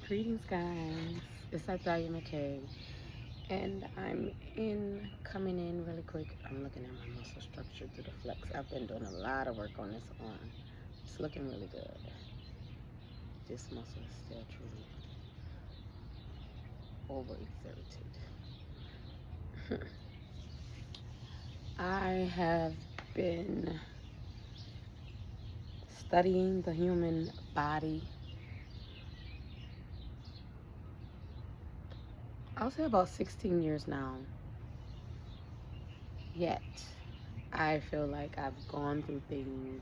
Greetings, guys. It's Dahlia McKay, and coming in really quick. I'm looking at my muscle structure through the flex. I've been doing a lot of work on this arm. It's looking really good. This muscle is still truly overexerted. I have been studying the human body. I'll say about 16 years now. Yet, I feel like I've gone through things.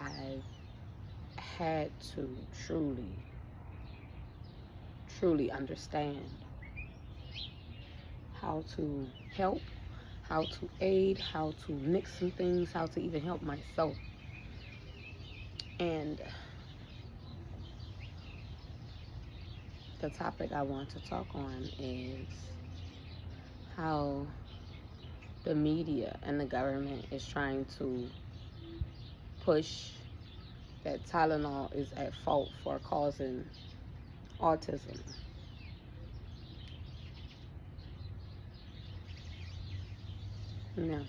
I've had to truly understand how to help, how to aid, how to mix some things, how to even help myself. And the topic I want to talk on is how the media and the government is trying to push that Tylenol is at fault for causing autism. No,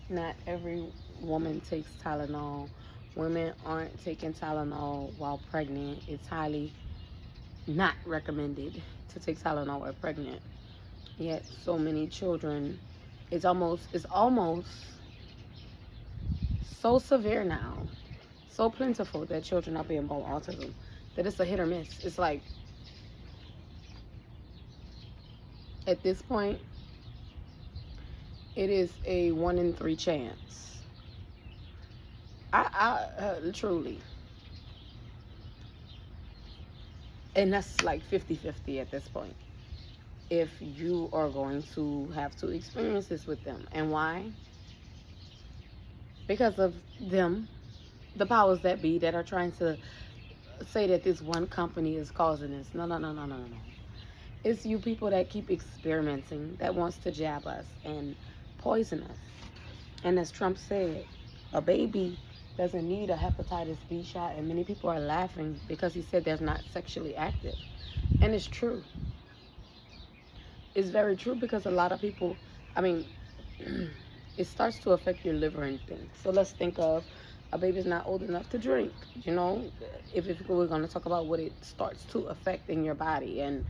not every woman takes Tylenol. Women aren't taking Tylenol while pregnant. It's highly not recommended to take Tylenol while pregnant. Yet so many children, it's almost so severe now, so plentiful that children are being born with autism that it's a hit or miss. It's like at this point it is a 1 in 3 chance. I truly, and that's like 50-50 at this point, if you are going to have to experience this with them. And why? Because of them, the powers that be, that are trying to say that this one company is causing this. No. It's you people that keep experimenting, that wants to jab us and poison us. And as Trump said, a baby doesn't need a hepatitis B shot, and many people are laughing because he said they're not sexually active. And it's true. It's very true, because a lot of people, it starts to affect your liver and things. So let's think of a baby's not old enough to drink, if we're going to talk about what it starts to affect in your body, and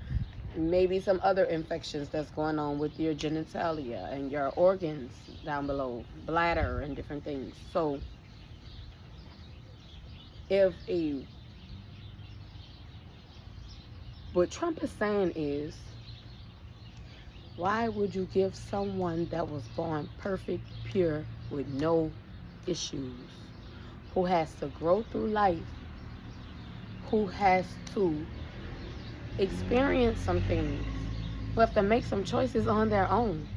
maybe some other infections that's going on with your genitalia and your organs down below, bladder and different things. So what Trump is saying is, why would you give someone that was born perfect, pure, with no issues, who has to grow through life, who has to experience some things, who have to make some choices on their own?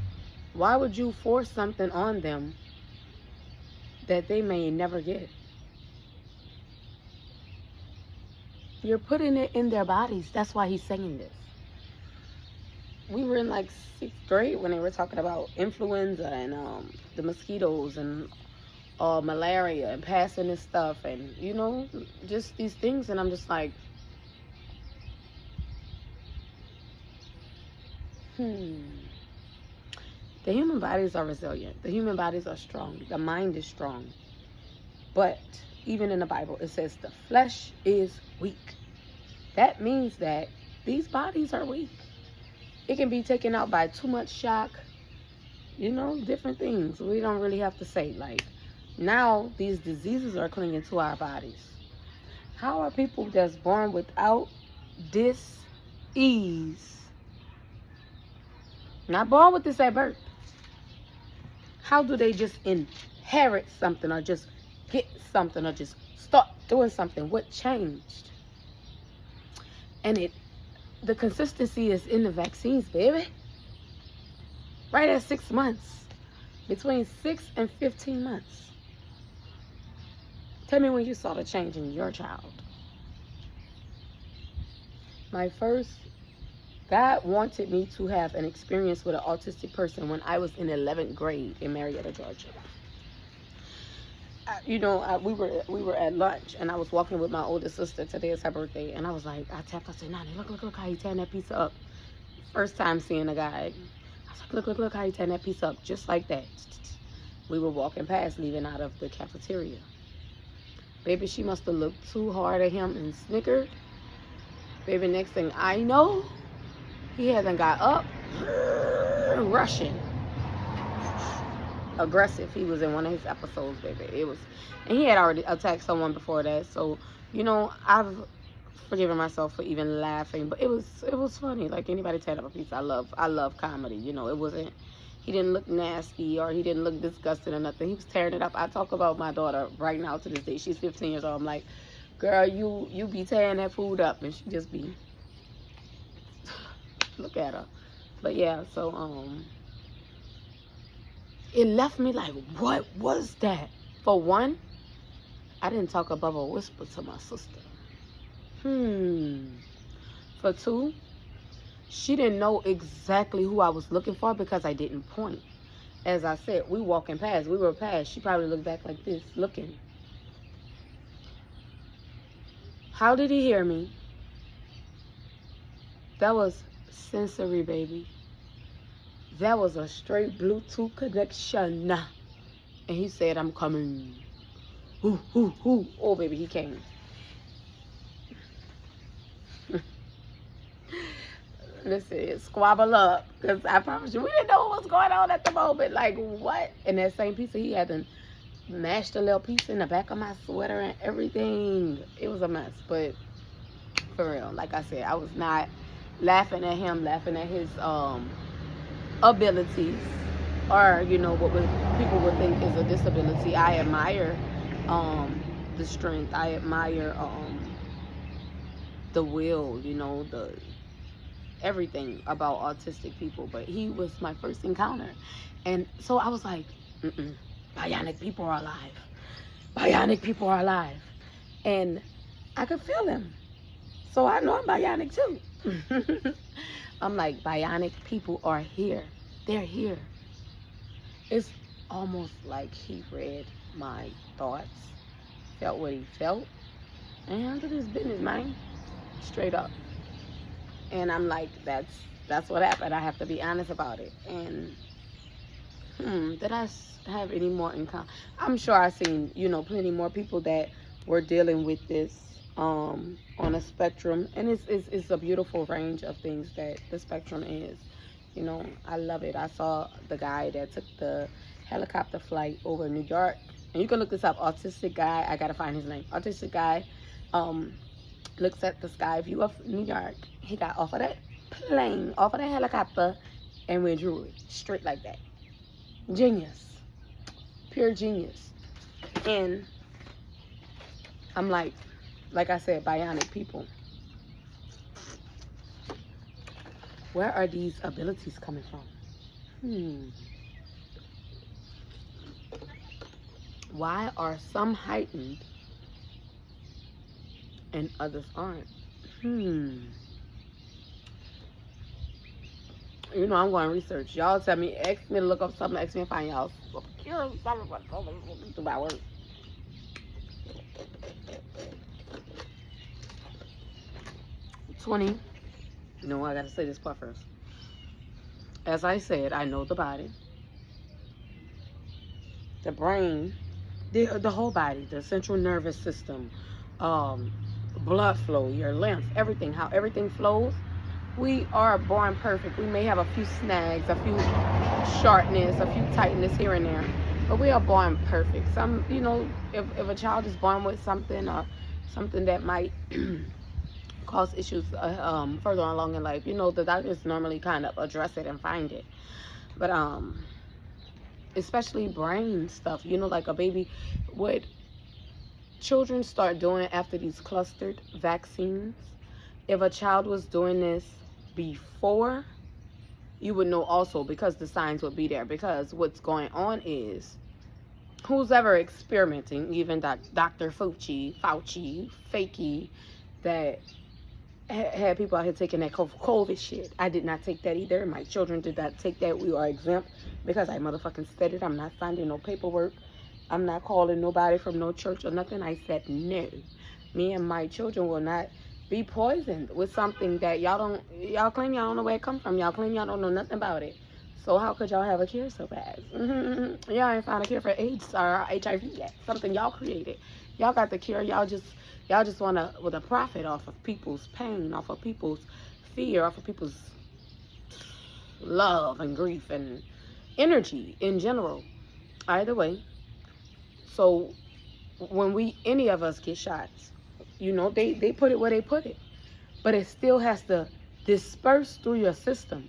Why would you force something on them that they may never get? You're putting it in their bodies. That's why he's saying this. We were in like 6th grade when they were talking about influenza and the mosquitoes and malaria and passing this stuff and just these things. And I'm just like, the human bodies are resilient. The human bodies are strong. The mind is strong. But even in the Bible, it says the flesh is weak. That means that these bodies are weak. It can be taken out by too much shock, different things. We don't really have to say. Like, now these diseases are clinging to our bodies. How are people that's born without dis-ease, not born with this at birth, how do they just inherit something or just get something or just start doing something? What changed? And the consistency is in the vaccines, baby. Right at 6 months. Between 6 and 15 months. Tell me when you saw the change in your child. God wanted me to have an experience with an autistic person when I was in 11th grade in Marietta, Georgia. we were at lunch, and I was walking with my older sister. Today is her birthday, and I was like, I tapped. I said, Nani, look how you tearing that pizza up. First time seeing a guy. I was like, look how you tearing that pizza up, just like that. We were walking past, leaving out of the cafeteria. Baby, she must have looked too hard at him and snickered. Baby, next thing I know, he hasn't got up, rushing. Aggressive. He was in one of his episodes, baby. And he had already attacked someone before that. So, I've forgiven myself for even laughing, but it was funny. Like anybody tearing up a pizza, I love comedy. He didn't look nasty or he didn't look disgusting or nothing. He was tearing it up. I talk about my daughter right now to this day. She's 15 years old. I'm like, girl, you be tearing that food up, and she just be look at her. But yeah, so it left me like, what was that? For one, I didn't talk above a whisper to my sister. For two, she didn't know exactly who I was looking for because I didn't point. As I said, we were past. She probably looked back like this, looking. How did he hear me? That was sensory, baby. That was a straight Bluetooth connection. And he said, I'm coming. Ooh, ooh, ooh. Oh, baby, he came. Listen, squabble up. Because I promise you, we didn't know what was going on at the moment. Like, what? And that same pizza, he had to mash a little piece in the back of my sweater and everything. It was a mess. But for real, like I said, I was not laughing at him, laughing at his abilities, or what people would think is a disability. I admire the strength. I admire the will, the everything about autistic people. But he was my first encounter, and so I was like, bionic people are alive. Bionic people are alive. And I could feel him, so I know I'm bionic too. I'm like, bionic people are here. They're here. It's almost like he read my thoughts, felt what he felt, and handled his business, man. Straight up. And I'm like, that's what happened. I have to be honest about it. And did I have any more encounter? I'm sure I've seen, plenty more people that were dealing with this on a spectrum, and it's a beautiful range of things that the spectrum is. I love it. I saw the guy that took the helicopter flight over New York, and you can look this up. Autistic guy, I gotta find his name. Autistic guy looks at the sky view of New York. He got off of that plane, off of that helicopter, and went drew it straight like that. Genius, pure genius. And I'm like I said, bionic people. Where are these abilities coming from? Why are some heightened and others aren't? I'm going to research. Y'all tell me, ask me to look up something, ask me to find y'all. Do my work. I gotta say this part first. As I said, I know the body, the brain, the whole body, the central nervous system, blood flow, your lymph, everything, how everything flows. We are born perfect. We may have a few snags, a few sharpness, a few tightness here and there, but we are born perfect. Some, if a child is born with something or something that might cause issues further along in life, the doctors normally kind of address it and find it. But especially brain stuff, like a baby, what children start doing after these clustered vaccines. If a child was doing this before, you would know also, because the signs would be there. Because what's going on is, who's ever experimenting, even Dr. Fauci, Fakey, that had people out here taking that COVID shit. I did not take that either. My children did not take that. We are exempt because I motherfucking said it. I'm not signing no paperwork. I'm not calling nobody from no church or nothing. I said no. Me and my children will not be poisoned with something that y'all claim y'all don't know where it come from. Y'all claim y'all don't know nothing about it. So how could y'all have a cure so fast? Y'all ain't found a cure for AIDS or HIV yet. Something y'all created. Y'all got the cure. Y'all just want to with a profit off of people's pain, off of people's fear, off of people's love and grief and energy in general. Either way. So when any of us get shots, they put it where they put it, but it still has to disperse through your system.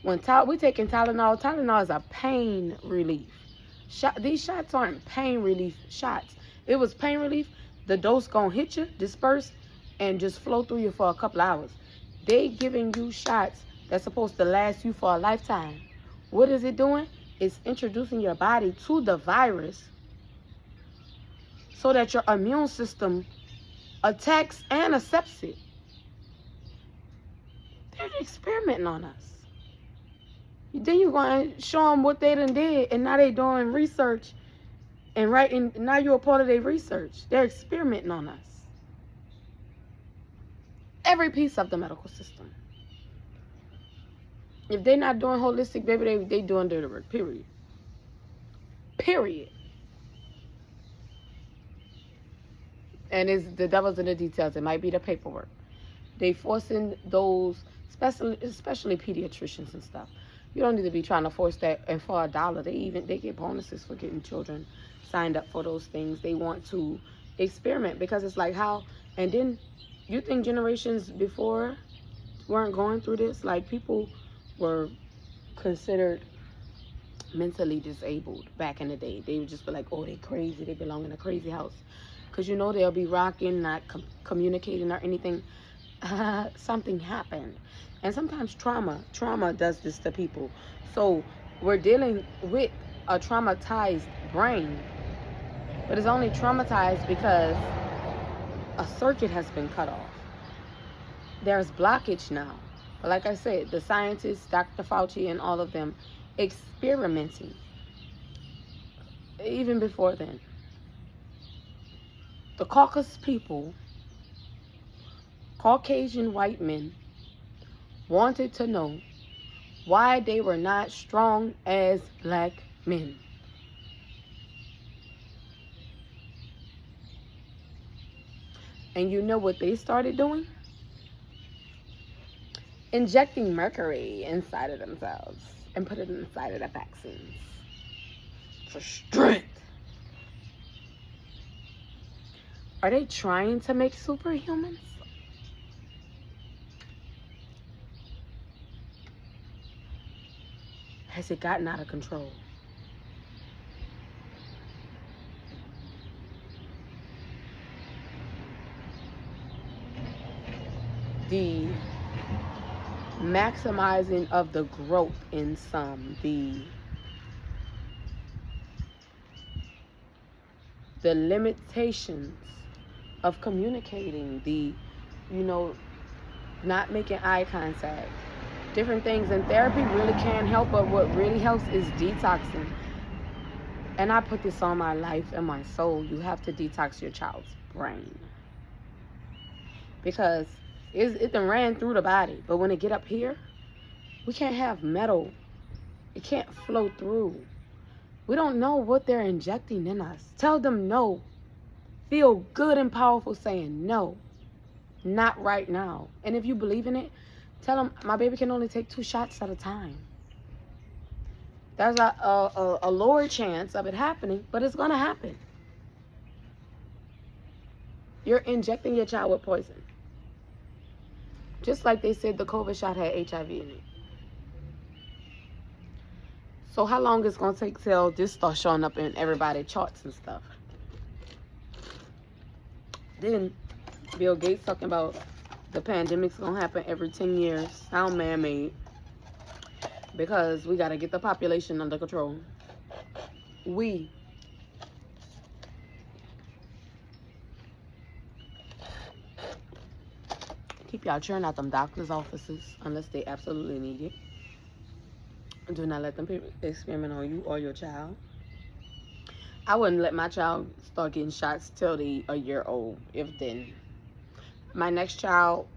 When we taking Tylenol is a pain relief. These shots aren't pain relief shots. It was pain relief. The dose gonna hit you, disperse, and just flow through you for a couple hours. They giving you shots that's supposed to last you for a lifetime. What is it doing? It's introducing your body to the virus so that your immune system attacks and accepts it. They're experimenting on us. Then you're going to show them what they done did, and now they doing research and writing. Now you're a part of their research. They're experimenting on us. Every piece of the medical system. If they're not doing holistic, baby, they doing dirty work, period. Period. And it's the devil's in the details. It might be the paperwork. They forcing those, especially pediatricians and stuff. You don't need to be trying to force that. And for $1, they get bonuses for getting children signed up for those things. They want to experiment because it's like how. And then you think generations before weren't going through this? Like people were considered mentally disabled back in the day. They would just be like, oh, they crazy. They belong in a crazy house. Because they'll be rocking, not communicating or anything. Something happened. And sometimes trauma does this to people. So we're dealing with a traumatized brain. But it's only traumatized because a circuit has been cut off. There's blockage now. But like I said, the scientists, Dr. Fauci and all of them, experimenting. Even before then. The Caucasus people, Caucasian white men, wanted to know why they were not strong as black men. And you know what they started doing? Injecting mercury inside of themselves and put it inside of the vaccines for strength. Are they trying to make superhumans? Has it gotten out of control? The maximizing of the growth in some, the limitations of communicating, the not making eye contact, different things. And therapy really can help, but what really helps is detoxing. And I put this on my life and my soul. You have to detox your child's brain, because it done ran through the body, but when it get up here, we can't have metal. It can't flow through. We don't know what they're injecting in us. Tell them no. Feel good and powerful saying no. Not right now. And if you believe in it, tell them my baby can only take 2 shots at a time. There's a lower chance of it happening, but it's going to happen. You're injecting your child with poison. Just like they said the COVID shot had HIV in it. So how long it's going to take till this starts showing up in everybody's charts and stuff? Then Bill Gates talking about the pandemic's going to happen every 10 years. Sound man-made. Because we got to get the population under control. Keep y'all churning out them doctor's offices unless they absolutely need it. Do not let them experiment on you or your child. I wouldn't let my child start getting shots till they a year old, if then. My next child,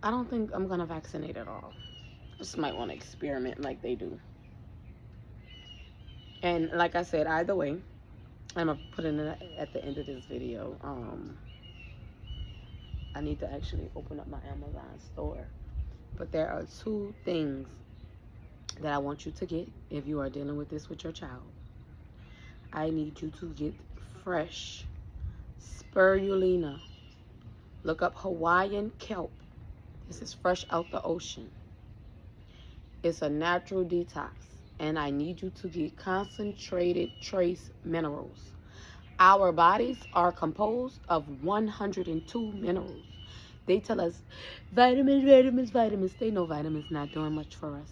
I don't think I'm going to vaccinate at all. I just might want to experiment like they do. And like I said, either way, I'm going to put it at the end of this video. I need to actually open up my Amazon store. But there are 2 things that I want you to get if you are dealing with this with your child. I need you to get fresh spirulina. Look up Hawaiian kelp. This is fresh out the ocean. It's a natural detox. And I need you to get concentrated trace minerals. Our bodies are composed of 102 minerals. They tell us vitamins, vitamins, vitamins. They know vitamins not doing much for us.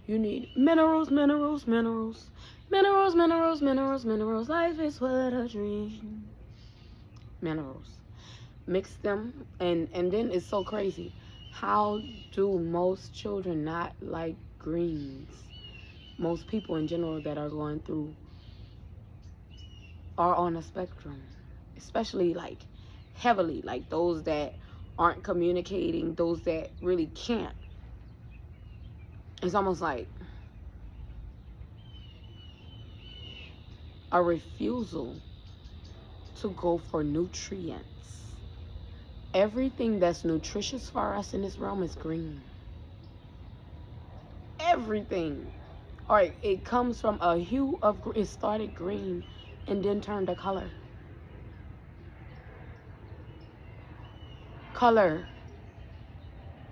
You need minerals, minerals, minerals. Minerals, minerals, minerals, minerals. Life is what a dream. Minerals. Mix them, and then it's so crazy. How do most children not like greens? Most people in general that are going through are on a spectrum, especially like heavily, like those that aren't communicating, those that really can't. It's almost like a refusal to go for nutrients. Everything that's nutritious for us in this realm is green. Everything. All right, it comes from a hue of, it started green and then turned a color. Color.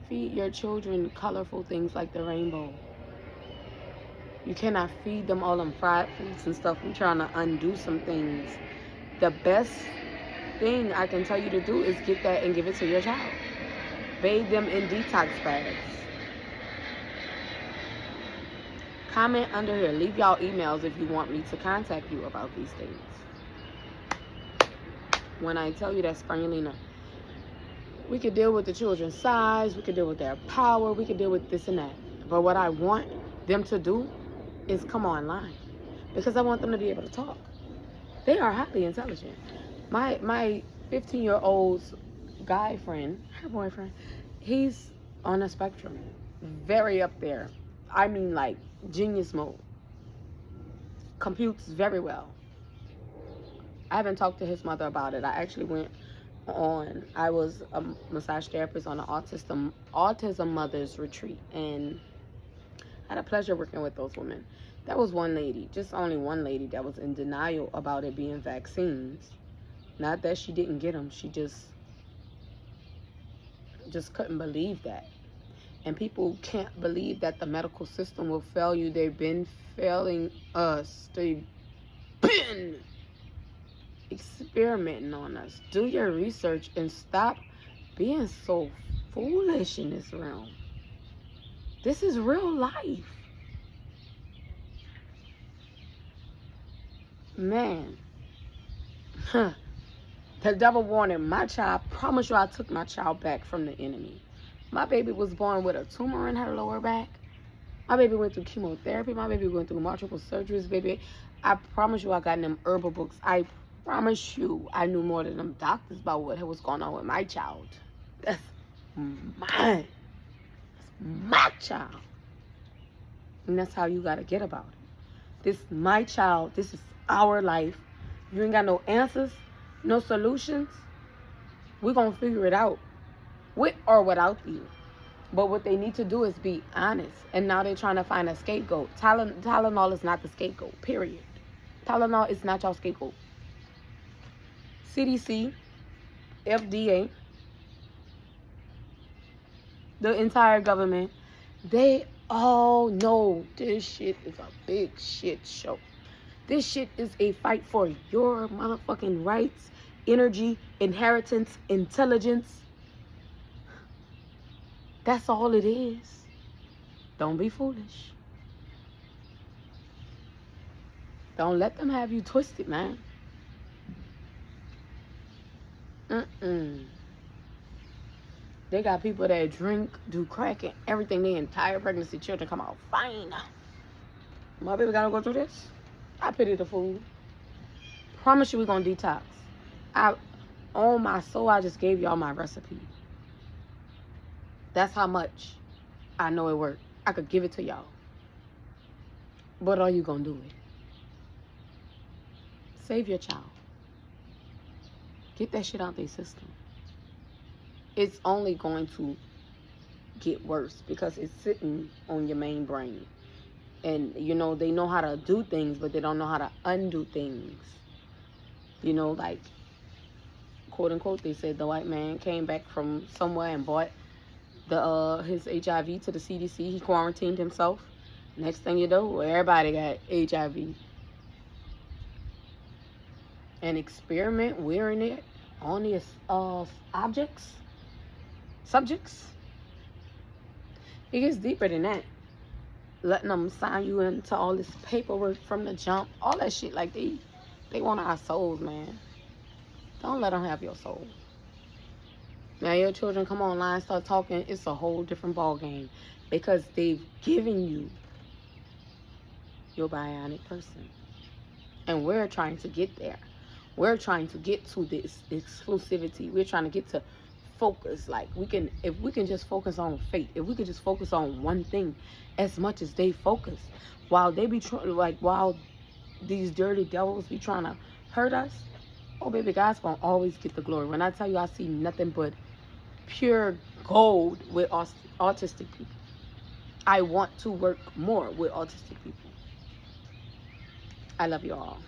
Feed your children colorful things like the rainbow. You cannot feed them all them fried foods and stuff. I'm trying to undo some things. The best thing I can tell you to do is get that and give it to your child. Bathe them in detox bags. Comment under here. Leave y'all emails if you want me to contact you about these things. When I tell you that spirulina, we could deal with the children's size, we could deal with their power, we could deal with this and that. But what I want them to do is come online, because I want them to be able to talk. They are highly intelligent. My 15-year-old's guy friend, her boyfriend, he's on a spectrum. Very up there. I mean, like, genius mode. Computes very well. I haven't talked to his mother about it. I was a massage therapist on an autism mothers retreat, and I had a pleasure working with those women. That was one lady, just only one lady, that was in denial about it being vaccines. Not that she didn't get them, she just couldn't believe that. And people can't believe that the medical system will fail you. They've been failing us. They've been experimenting on us. Do your research and stop being so foolish in this realm. This is real life. Man. The devil wanted my child. I promise you, I took my child back from the enemy. My baby was born with a tumor in her lower back. My baby went through chemotherapy. My baby went through multiple surgeries, baby. I promise you, I got in them herbal books. I promise you, I knew more than them doctors about what was going on with my child. That's mine. That's my child. And that's how you got to get about it. This is my child. This is our life. You ain't got no answers, no solutions. We're going to figure it out. With or without you. But what they need to do is be honest. And now they're trying to find a scapegoat. Tylenol is not the scapegoat, period. Tylenol is not your scapegoat. CDC, FDA, the entire government, they all know this shit is a big shit show. This shit is a fight for your motherfucking rights, energy, inheritance, intelligence. That's all it is. Don't be foolish. Don't let them have you twisted, man. They got people that drink, do crack, and everything. Their entire pregnancy, children come out fine. My baby gotta go through this. I pity the fool. Promise you we're going to detox. On my soul, I just gave y'all my recipe. That's how much I know it worked. I could give it to y'all. But are you going to do it? Save your child. Get that shit out their system. It's only going to get worse because it's sitting on your main brain. And, you know, they know how to do things, but they don't know how to undo things. You know, like, quote unquote, they said the white man came back from somewhere and bought his HIV to the CDC. He quarantined himself. Next thing you know, everybody got HIV. And experiment wearing it on these subjects. It gets deeper than that. Letting them sign you into all this paperwork from the jump, all that shit. Like, they want our souls, man. Don't let them have your soul. Now your children come online, start talking, it's a whole different ball game because they've given you your bionic person. And we're trying to get there. We're trying to get to this exclusivity. We're trying to get to focus. Like, if we can just focus on faith, if we could just focus on one thing as much as they focus, while they be while these dirty devils be trying to hurt us, oh baby, God's gonna always get the glory. When I tell you I see nothing but pure gold with autistic people. I want to work more with autistic people. I love you all.